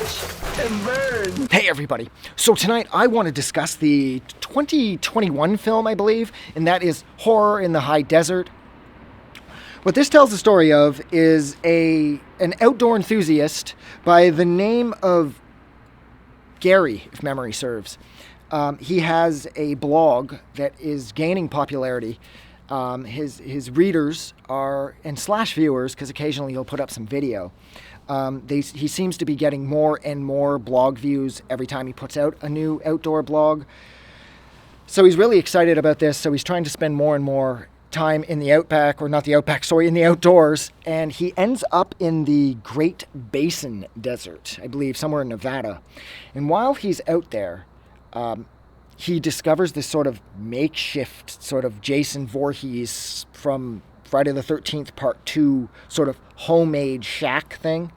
watch and burn. Hey everybody, so tonight I want to discuss the 2021 film, I believe, and that is Horror in the High Desert. What this tells the story of is an outdoor enthusiast by the name of Gary, if memory serves. He has a blog that is gaining popularity. His readers are, and slash viewers, because occasionally he'll put up some video. He seems to be getting more and more blog views every time he puts out a new outdoor blog. So he's really excited about this. So he's trying to spend more and more time in the outback, or not the outback, sorry, in the outdoors. And he ends up in the Great Basin Desert, I believe, somewhere in Nevada. And while he's out there, he discovers this sort of makeshift sort of Jason Voorhees from Friday the 13th Part 2 sort of homemade shack thing.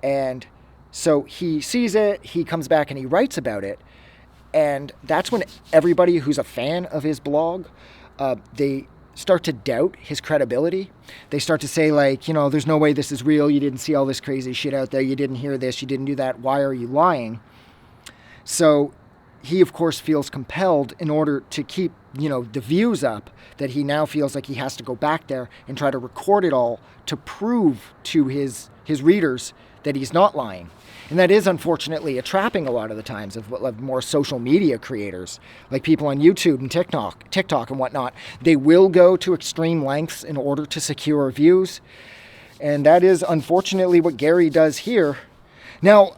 And so he sees it, he comes back and he writes about it. And that's when everybody who's a fan of his blog, they start to doubt his credibility. They start to say, like, you know, there's no way this is real. You didn't see all this crazy shit out there. You didn't hear this. You didn't do that. Why are you lying? So he, of course, feels compelled in order to keep, the views up, that he now feels like he has to go back there and try to record it all to prove to his readers that he's not lying. And that is, unfortunately, a trapping a lot of the times of more social media creators, like people on YouTube and TikTok and whatnot. They will go to extreme lengths in order to secure views. And that is, unfortunately, what Gary does here. Now,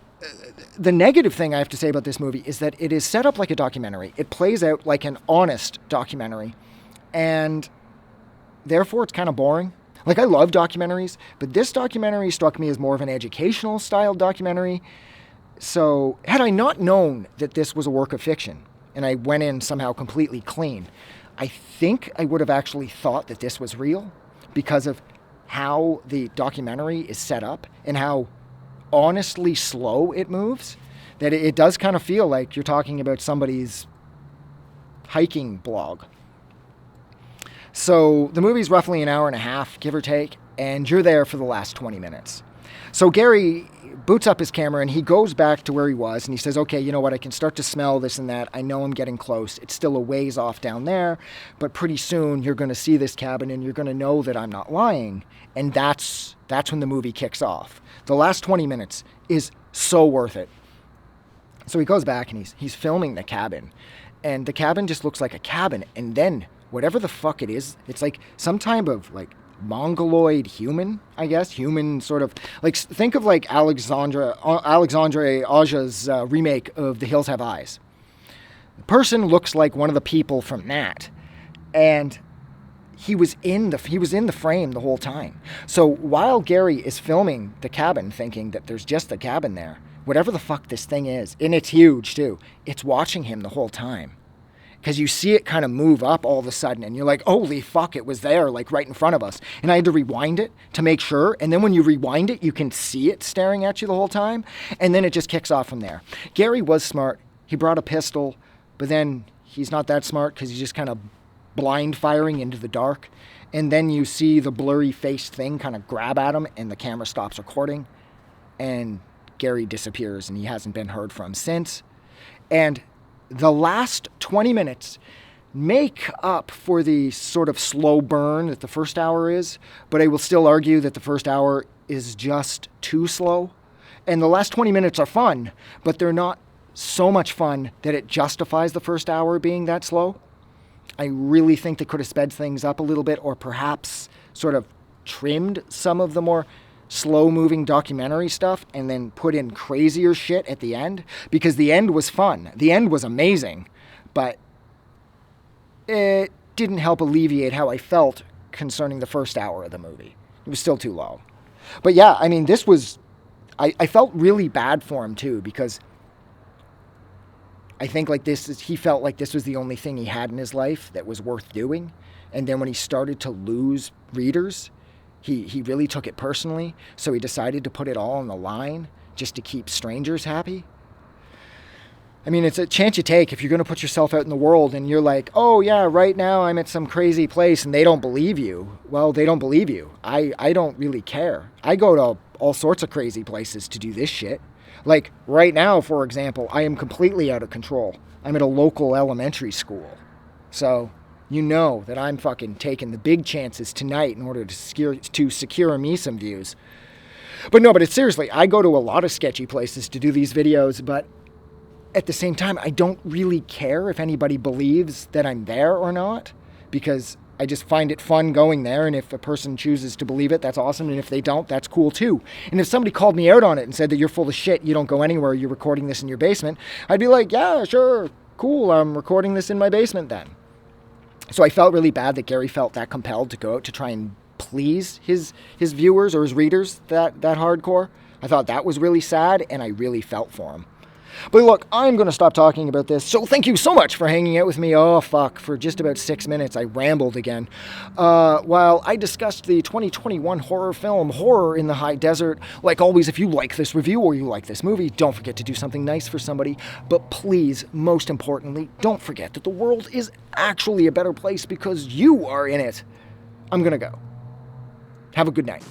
the negative thing I have to say about this movie is that it is set up like a documentary. It plays out like an honest documentary. And therefore, it's kind of boring. Like, I love documentaries, but this documentary struck me as more of an educational style documentary. So had I not known that this was a work of fiction, and I went in somehow completely clean, I think I would have actually thought that this was real because of how the documentary is set up and how honestly slow it moves, that it does kind of feel like you're talking about somebody's hiking blog. So the movie's roughly an hour and a half, give or take, and you're there for the last 20 minutes. So Gary boots up his camera and he goes back to where he was and he says, okay, you know what, I can start to smell this and that. I know I'm getting close. It's still a ways off down there, but pretty soon you're going to see this cabin and you're going to know that I'm not lying. And that's when the movie kicks off. The last 20 minutes is so worth it. So he goes back and he's filming the cabin, and the cabin just looks like a cabin. And then whatever the fuck it is, it's like some type of like mongoloid human, I guess. Human sort of, like, think of like Alexandre Aja's remake of The Hills Have Eyes. The person looks like one of the people from that. And he was in the frame the whole time. So while Gary is filming the cabin, thinking that there's just a cabin there, whatever the fuck this thing is, and it's huge too, it's watching him the whole time. Because you see it kind of move up all of a sudden, and you're like, holy fuck, it was there, like right in front of us. And I had to rewind it to make sure. And then when you rewind it, you can see it staring at you the whole time. And then it just kicks off from there. Gary was smart. He brought a pistol, but then he's not that smart because he's just kind of blind firing into the dark. And then you see the blurry faced thing kind of grab at him, and the camera stops recording. And Gary disappears, and he hasn't been heard from since. And the last 20 minutes make up for the sort of slow burn that the first hour is, but I will still argue that the first hour is just too slow. And the last 20 minutes are fun, but they're not so much fun that it justifies the first hour being that slow. I really think they could have sped things up a little bit, or perhaps sort of trimmed some of the more slow-moving documentary stuff and then put in crazier shit at the end, because the end was fun. The end was amazing, but it didn't help alleviate how I felt concerning the first hour of the movie. It was still too long. But yeah, I mean, this was... I felt really bad for him, too, because I think he felt like this was the only thing he had in his life that was worth doing. And then when he started to lose readers, he really took it personally. So he decided to put it all on the line just to keep strangers happy. I mean, it's a chance you take if you're going to put yourself out in the world and you're like, oh yeah, right now I'm at some crazy place and they don't believe you. Well, they don't believe you. I don't really care. I go to all sorts of crazy places to do this shit. Like right now, for example, I am completely out of control. I'm at a local elementary school. So you know that I'm fucking taking the big chances tonight in order to secure me some views. But no, but it's seriously, I go to a lot of sketchy places to do these videos, but at the same time, I don't really care if anybody believes that I'm there or not, because I just find it fun going there, and if a person chooses to believe it, that's awesome, and if they don't, that's cool too. And if somebody called me out on it and said that you're full of shit, you don't go anywhere, you're recording this in your basement, I'd be like, yeah, sure, cool, I'm recording this in my basement then. So I felt really bad that Gary felt that compelled to go out to try and please his viewers or his readers that hardcore. I thought that was really sad, and I really felt for him. But look, I'm going to stop talking about this. So thank you so much for hanging out with me. Oh, fuck. For just about 6 minutes, I rambled again. While I discussed the 2021 horror film, Horror in the High Desert. Like always, if you like this review or you like this movie, don't forget to do something nice for somebody. But please, most importantly, don't forget that the world is actually a better place because you are in it. I'm going to go. Have a good night.